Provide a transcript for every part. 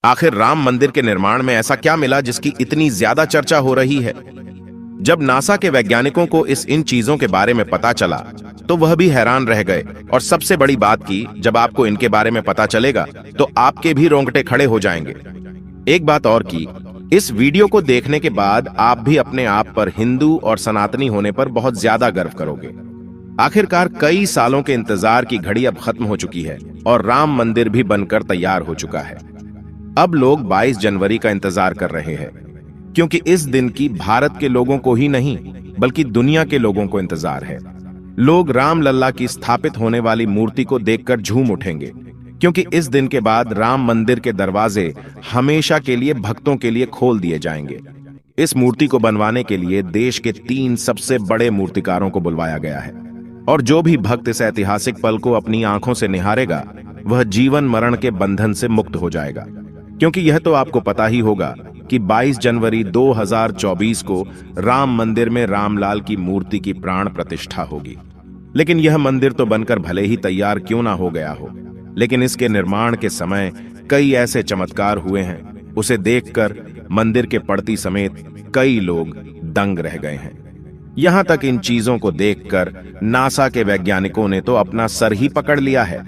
आखिर राम मंदिर के निर्माण में ऐसा क्या मिला जिसकी इतनी ज्यादा चर्चा हो रही है? जब नासा के वैज्ञानिकों को इन चीजों के बारे में पता चला तो वह भी हैरान रह गए। और सबसे बड़ी बात की, जब आपको इनके बारे में पता चलेगा तो आपके भी रोंगटे खड़े हो जाएंगे। एक बात और की, इस वीडियो को देखने के बाद आप भी अपने आप पर हिंदू और सनातनी होने पर बहुत ज्यादा गर्व करोगे। आखिरकार कई सालों के इंतजार की घड़ी अब खत्म हो चुकी है और राम मंदिर भी बनकर तैयार हो चुका है। अब लोग 22 जनवरी का इंतजार कर रहे हैं, क्योंकि इस दिन की भारत के लोगों को ही नहीं बल्कि दुनिया के लोगों को इंतजार है। लोग राम लल्ला की स्थापित होने वाली मूर्ति को देखकर झूम उठेंगे, क्योंकि इस दिन के बाद राम मंदिर के दरवाजे हमेशा के लिए भक्तों के लिए खोल दिए जाएंगे। इस मूर्ति को बनवाने के लिए देश के 3 सबसे बड़े मूर्तिकारों को बुलवाया गया है, और जो भी भक्त इस ऐतिहासिक पल को अपनी आंखों से निहारेगा वह जीवन मरण के बंधन से मुक्त हो जाएगा। क्योंकि यह तो आपको पता ही होगा कि 22 जनवरी 2024 को राम मंदिर में रामलाल की मूर्ति की प्राण प्रतिष्ठा होगी। लेकिन यह मंदिर तो बनकर भले ही तैयार क्यों ना हो गया हो, लेकिन इसके निर्माण के समय कई ऐसे चमत्कार हुए हैं, उसे देखकर मंदिर के पड़ती समेत कई लोग दंग रह गए हैं। यहां तक इन चीजों को देखकर नासा के वैज्ञानिकों ने तो अपना सर ही पकड़ लिया है,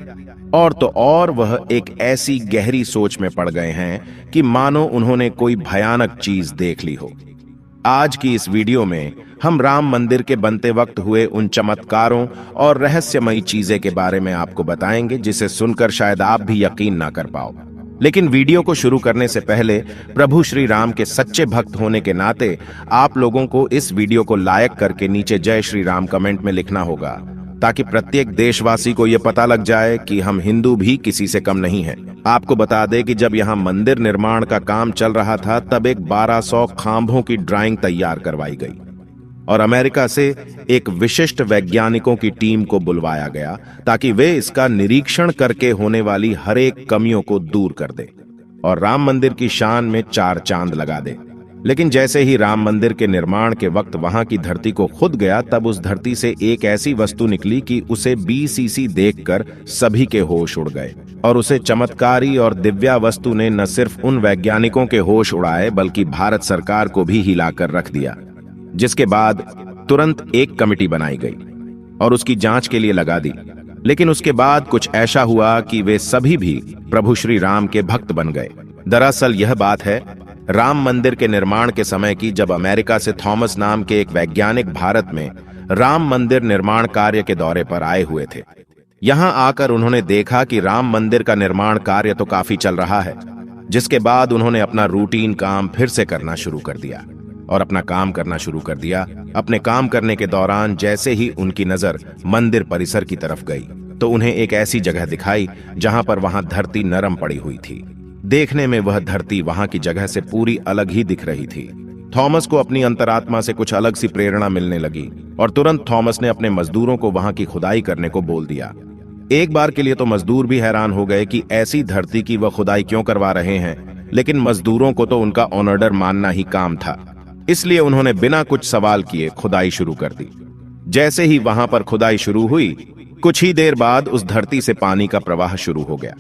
और तो और वह एक ऐसी गहरी सोच में पड़ गए हैं कि मानो उन्होंने कोई भयानक चीज देख ली हो। आज की इस वीडियो में हम राम मंदिर के बनते वक्त हुए उन चमत्कारों और रहस्यमयी चीजें के बारे में आपको बताएंगे, जिसे सुनकर शायद आप भी यकीन ना कर पाओ। लेकिन वीडियो को शुरू करने से पहले प्रभु श्री राम के सच्चे भक्त होने के नाते आप लोगों को इस वीडियो को लाइक करके नीचे जय श्री राम कमेंट में लिखना होगा, ताकि प्रत्येक देशवासी को यह पता लग जाए कि हम हिंदू भी किसी से कम नहीं हैं। आपको बता दें कि जब यहां मंदिर निर्माण का काम चल रहा था तब एक 1200 खांभों की ड्राइंग तैयार करवाई गई और अमेरिका से एक विशिष्ट वैज्ञानिकों की टीम को बुलवाया गया, ताकि वे इसका निरीक्षण करके होने वाली हर एक कमियों को दूर कर दे और राम मंदिर की शान में 4 चांद लगा दे। लेकिन जैसे ही राम मंदिर के निर्माण के वक्त वहां की धरती को खुद गया, तब उस धरती से एक ऐसी वस्तु निकली कि उसे BCC देखकर सभी के होश उड़ गए। और उसे चमत्कारी और दिव्या वस्तु ने न सिर्फ उन वैज्ञानिकों के होश उड़ाए बल्कि भारत सरकार को भी हिलाकर रख दिया, जिसके बाद तुरंत एक कमेटी बनाई गई और उसकी जांच के लिए लगा दी। लेकिन उसके बाद कुछ ऐसा हुआ कि वे सभी भी प्रभु श्री राम के भक्त बन गए। दरअसल यह बात है राम मंदिर के निर्माण के समय की, जब अमेरिका से थॉमस नाम के एक वैज्ञानिक भारत में राम मंदिर निर्माण कार्य के दौरे पर आए हुए थे। यहां आकर उन्होंने देखा कि राम मंदिर का निर्माण कार्य तो काफी चल रहा है, जिसके बाद उन्होंने अपना रूटीन काम फिर से करना शुरू कर दिया और अपना काम करना शुरू कर दिया। अपने काम करने के दौरान जैसे ही उनकी नजर मंदिर परिसर की तरफ गई तो उन्हें एक ऐसी जगह दिखाई जहां पर वहां धरती नरम पड़ी हुई थी। देखने में वह धरती वहां की जगह से पूरी अलग ही दिख रही थी। थॉमस को अपनी अंतरात्मा से कुछ अलग सी प्रेरणा मिलने लगी और तुरंत थॉमस ने अपने मजदूरों को वहां की खुदाई करने को बोल दिया। एक बार के लिए तो मजदूर भी हैरान हो गए कि ऐसी धरती की वह खुदाई क्यों करवा रहे हैं, लेकिन मजदूरों को तो उनका ऑर्डर मानना ही काम था, इसलिए उन्होंने बिना कुछ सवाल किए खुदाई शुरू कर दी। जैसे ही वहां पर खुदाई शुरू हुई, कुछ ही देर बाद उस धरती से पानी का प्रवाह शुरू हो गया।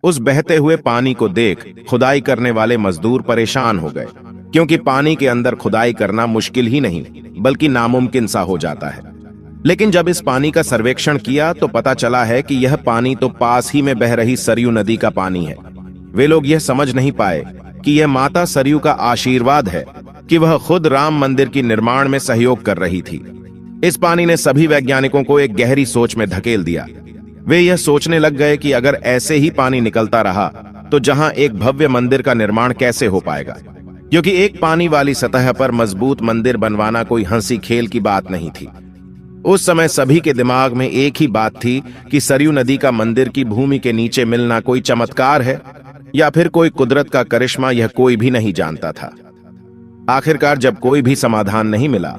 उस बहते हुए पानी को देख खुदाई करने वाले मजदूर परेशान हो गए, क्योंकि पानी के अंदर खुदाई करना मुश्किल ही नहीं बल्कि नामुमकिन सा हो जाता है। लेकिन जब इस पानी का सर्वेक्षण किया तो पता चला है कि यह पानी तो पास ही में बह रही सरयू नदी का पानी है। वे लोग यह समझ नहीं पाए कि यह माता सरयू का आशीर्वाद है कि वह खुद राम मंदिर की निर्माण में सहयोग कर रही थी। इस पानी ने सभी वैज्ञानिकों को एक गहरी सोच में धकेल दिया। वे यह सोचने लग गए कि अगर ऐसे ही पानी निकलता रहा तो जहां एक भव्य मंदिर का निर्माण कैसे हो पाएगा, क्योंकि एक पानी वाली सतह पर मजबूत मंदिर बनवाना कोई हंसी खेल की बात नहीं थी। उस समय सभी के दिमाग में एक ही बात थी कि सरयू नदी का मंदिर की भूमि के नीचे मिलना कोई चमत्कार है या फिर कोई कुदरत का करिश्मा, यह कोई भी नहीं जानता था। आखिरकार जब कोई भी समाधान नहीं मिला,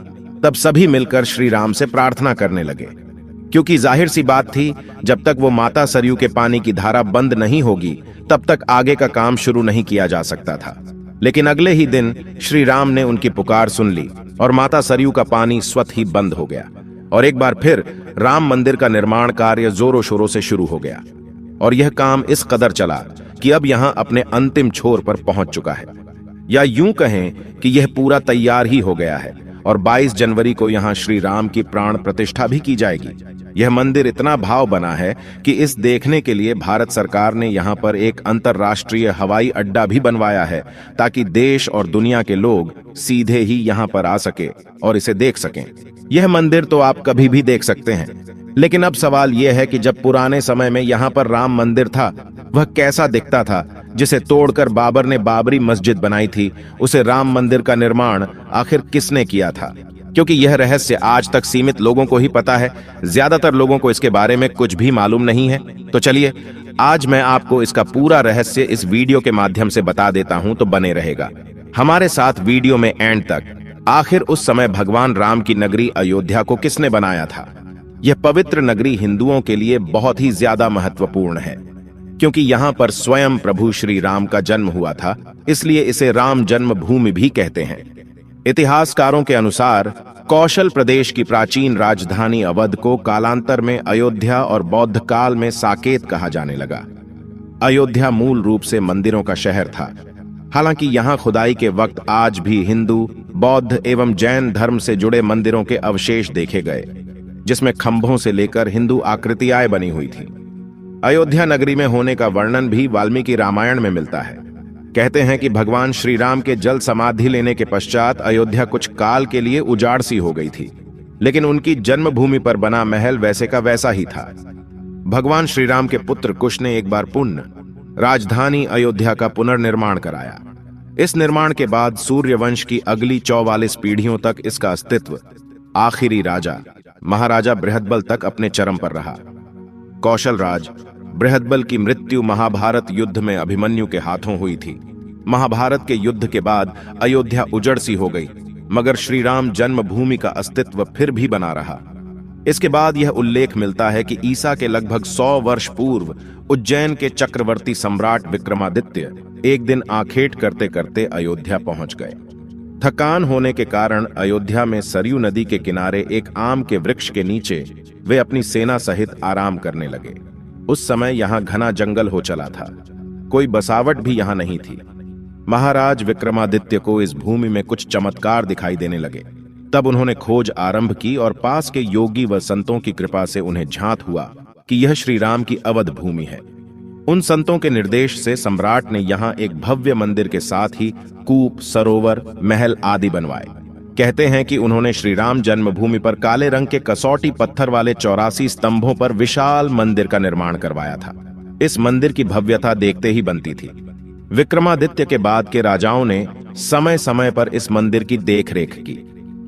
तब सभी मिलकर श्री राम से प्रार्थना करने लगे, क्योंकि जाहिर सी बात थी जब तक वो माता सरयू के पानी की धारा बंद नहीं होगी तब तक आगे का काम शुरू नहीं किया जा सकता था। लेकिन अगले ही दिन श्री राम ने उनकी पुकार सुन ली और माता सरयू का पानी स्वतः ही बंद हो गया और एक बार फिर राम मंदिर का निर्माण कार्य जोरों शोरों से शुरू हो गया। और यह काम इस कदर चला कि अब यहां अपने अंतिम छोर पर पहुंच चुका है, या यूं कहें कि यह पूरा तैयार ही हो गया है और 22 जनवरी को यहां श्री राम की प्राण प्रतिष्ठा भी की जाएगी। यह मंदिर इतना भाव बना है कि इस देखने के लिए भारत सरकार ने यहां पर एक अंतर्राष्ट्रीय हवाई अड्डा भी बनवाया है, ताकि देश और दुनिया के लोग सीधे ही यहां पर आ सके और इसे देख सकें। यह मंदिर तो आप कभी भी देख सकते हैं, लेकिन अब सवाल यह है कि जब पुराने समय में यहां पर राम मंदिर था, वह कैसा दिखता था, जिसे तोड़कर बाबर ने बाबरी मस्जिद बनाई थी। उसे राम मंदिर का निर्माण आखिर किसने किया था? क्योंकि यह रहस्य आज तक सीमित लोगों को ही पता है, ज्यादातर लोगों को इसके बारे में कुछ भी मालूम नहीं है। तो चलिए आज मैं आपको इसका पूरा रहस्य इस वीडियो के माध्यम से बता देता हूं, तो बने रहेगा हमारे साथ वीडियो में एंड तक। आखिर उस समय भगवान राम की नगरी अयोध्या को किसने बनाया था? यह पवित्र नगरी हिंदुओं के लिए बहुत ही ज्यादा महत्वपूर्ण है, क्योंकि यहां पर स्वयं प्रभु श्री राम का जन्म हुआ था, इसलिए इसे राम जन्मभूमि भी कहते हैं। इतिहासकारों के अनुसार कौशल प्रदेश की प्राचीन राजधानी अवध को कालांतर में अयोध्या और बौद्ध काल में साकेत कहा जाने लगा। अयोध्या मूल रूप से मंदिरों का शहर था। हालांकि यहां खुदाई के वक्त आज भी हिंदू, बौद्ध एवं जैन धर्म से जुड़े मंदिरों के अवशेष देखे गए, जिसमें खंभों से लेकर हिंदू आकृतियां बनी हुई थी। अयोध्या नगरी में होने का वर्णन भी वाल्मीकि रामायण में मिलता है। कहते हैं कि भगवान श्री राम के जल समाधि लेने के पश्चात अयोध्या कुछ काल के लिए उजाड़ सी हो गई थी, लेकिन उनकी जन्मभूमि पर बना महल वैसे का वैसा ही था। भगवान श्री राम के पुत्र कुश ने एक बार पुण्य राजधानी अयोध्या का पुनर्निर्माण कराया। इस निर्माण के बाद सूर्यवंश की अगली 44 पीढ़ियों तक इसका अस्तित्व आखिरी राजा महाराजा बृहदबल तक अपने चरम पर रहा। कौशल राज बृहदबल की मृत्यु महाभारत युद्ध में अभिमन्यु के हाथों हुई थी। महाभारत के युद्ध के बाद अयोध्या उजड़ सी हो गई, मगर श्री राम जन्मभूमि का अस्तित्व फिर भी बना रहा। इसके बाद यह उल्लेख मिलता है कि ईसा के लगभग 100 वर्ष पूर्व उज्जैन के चक्रवर्ती सम्राट विक्रमादित्य एक दिन आखेट करते करते अयोध्या पहुंच गए। थकान होने के कारण अयोध्या में सरयू नदी के किनारे एक आम के वृक्ष के नीचे वे अपनी सेना सहित आराम करने लगे। उस समय यहां घना जंगल हो चला था, कोई बसावट भी यहां नहीं थी। महाराज विक्रमादित्य को इस भूमि में कुछ चमत्कार दिखाई देने लगे। तब उन्होंने खोज आरंभ की और पास के योगी व संतों की कृपा से उन्हें झांत हुआ कि यह श्री राम की अवध भूमि है। उन संतों के निर्देश से सम्राट ने यहां एक भव्य मंदिर के साथ ही कूप, सरोवर, महल आदि बनवाए। कहते हैं कि उन्होंने श्री राम जन्मभूमि पर काले रंग के कसौटी पत्थर वाले 84 स्तंभों पर विशाल मंदिर का निर्माण करवाया था। इस मंदिर की भव्यता देखते ही बनती थी। विक्रमादित्य के बाद के राजाओं ने समय समय पर इस मंदिर की देखरेख की।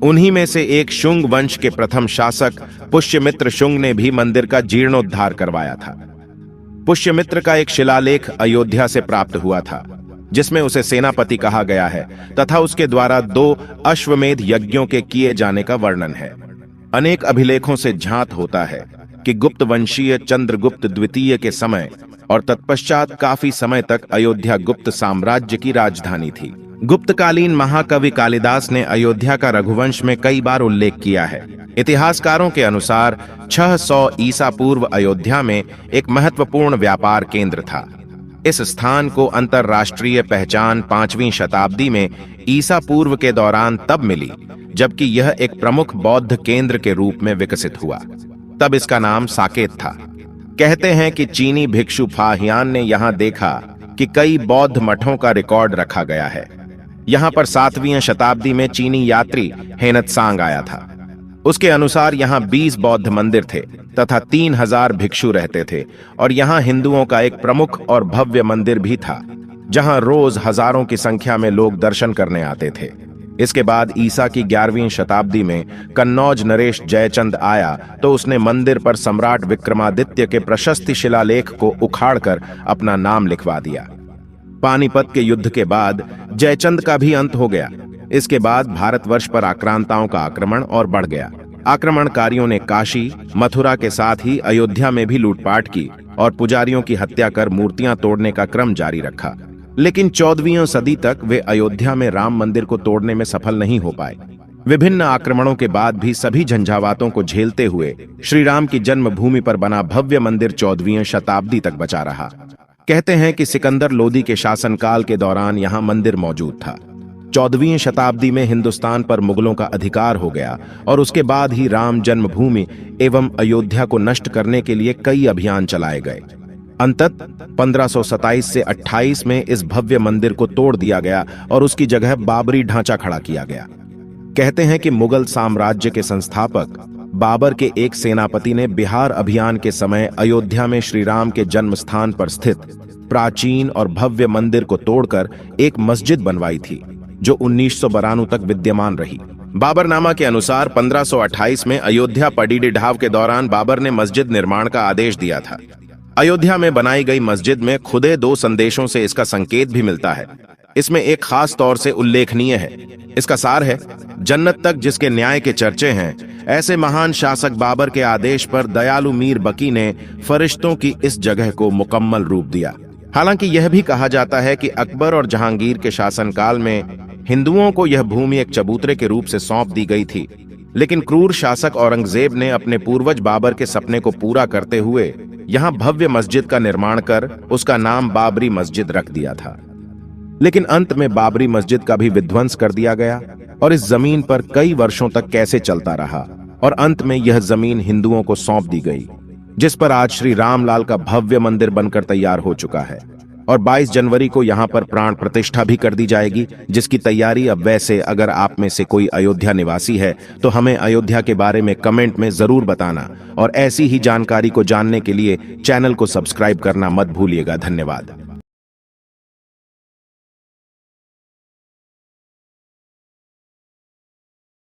उन्हीं में से एक शुंग वंश के प्रथम शासक पुष्यमित्र शुंग ने भी मंदिर का जीर्णोद्धार करवाया था। पुष्यमित्र का एक शिलालेख अयोध्या से प्राप्त हुआ था, जिसमें उसे सेनापति कहा गया है तथा उसके द्वारा 2 अश्वमेध यज्ञों के किए जाने का वर्णन है। अनेक अभिलेखों से झांत होता है कि गुप्त वंशीय चंद्रगुप्त द्वितीय के समय और तत्पश्चात काफी समय तक अयोध्या गुप्त साम्राज्य की राजधानी थी। गुप्तकालीन महाकवि कालिदास ने अयोध्या का रघुवंश में कई बार उल्लेख किया है। इतिहासकारों के अनुसार 600 ईसा पूर्व अयोध्या में एक महत्वपूर्ण व्यापार केंद्र था। इस स्थान को अंतरराष्ट्रीय पहचान 5वीं शताब्दी में ईसा पूर्व के दौरान तब मिली जबकि यह एक प्रमुख बौद्ध केंद्र के रूप में विकसित हुआ। तब इसका नाम साकेत था। कहते हैं कि चीनी भिक्षु फाहियान ने यहां देखा कि कई बौद्ध मठों का रिकॉर्ड रखा गया है। यहां पर 7वीं शताब्दी में चीनी यात्री हेनत्सांग आया था। उसके अनुसार यहां 20 बौद्ध मंदिर थे तथा 3000 भिक्षु रहते थे, और यहां हिंदुओं का एक प्रमुख और भव्य मंदिर भी था, जहां रोज हजारों की संख्या में लोग दर्शन करने आते थे। इसके बाद ईसा की 11वीं शताब्दी में कन्नौज नरेश जयचंद आया तो उसने मंदिर पर सम्राट विक्रमादित्य के प्रशस्ति शिलालेख को उखाड़कर अपना नाम लिखवा दिया। पानीपत के युद्ध के बाद जयचंद का भी अंत हो गया। इसके बाद भारतवर्ष पर आक्रांताओं का आक्रमण और बढ़ गया। आक्रमणकारियों ने काशी, मथुरा के साथ ही अयोध्या में भी लूटपाट की और पुजारियों की हत्या कर मूर्तियां तोड़ने का क्रम जारी रखा। लेकिन 14वीं सदी तक वे अयोध्या में राम मंदिर को तोड़ने में सफल नहीं हो पाए। विभिन्न आक्रमणों के बाद भी सभी झंझावातों को झेलते हुए श्री राम की जन्मभूमि पर बना भव्य मंदिर 14वीं शताब्दी तक बचा रहा। कहते हैं कि सिकंदर लोदी के शासनकाल के दौरान यहां मंदिर मौजूद था। 14वीं शताब्दी में हिंदुस्तान पर मुगलों का अधिकार हो गया और उसके बाद ही राम जन्मभूमि एवं अयोध्या को नष्ट करने के लिए कई अभियान चलाए गए। अंतत 1527 से 28 में इस भव्य मंदिर को तोड़ दिया गया और उसकी जगह बाबरी ढांचा खड़ा किया गया। कहते हैं कि मुगल साम्राज्य के संस्थापक बाबर के एक सेनापति ने बिहार अभियान के समय अयोध्या में श्री राम के जन्म स्थान पर स्थित प्राचीन और भव्य मंदिर को तोड़कर एक मस्जिद बनवाई थी, जो 1992 तक विद्यमान रही। बाबरनामा के अनुसार 1528 में अयोध्या पडीडी ढाव के दौरान बाबर ने मस्जिद निर्माण का आदेश दिया था। अयोध्या में बनाई गई मस्जिद में खुदे 2 संदेशों से इसका संकेत भी मिलता है। इसमें एक खास तौर से उल्लेखनीय है। इसका सार है, जन्नत तक जिसके न्याय के चर्चे हैं, ऐसे महान शासक बाबर के आदेश पर दयालु मीर बकी ने फरिश्तों की इस जगह को मुकम्मल रूप दिया। हालांकि यह भी कहा जाता है कि अकबर और जहांगीर के शासनकाल में हिंदुओं को यह भूमि एक चबूतरे के रूप से सौंप दी गई थी, लेकिन क्रूर शासक औरंगजेब ने अपने पूर्वज बाबर के सपने को पूरा करते हुए यहां भव्य मस्जिद का निर्माण कर उसका नाम बाबरी मस्जिद रख दिया था। लेकिन अंत में बाबरी मस्जिद का भी विध्वंस कर दिया गया और इस जमीन पर कई वर्षों तक कैसे चलता रहा और अंत में यह जमीन हिंदुओं को सौंप दी गई, जिस पर आज श्री रामलाल का भव्य मंदिर बनकर तैयार हो चुका है। और 22 जनवरी को यहां पर प्राण प्रतिष्ठा भी कर दी जाएगी, जिसकी तैयारी अब वैसे अगर आप में से कोई अयोध्या निवासी है तो हमें अयोध्या के बारे में कमेंट में जरूर बताना और ऐसी ही जानकारी को जानने के लिए चैनल को सब्सक्राइब करना मत भूलिएगा। धन्यवाद।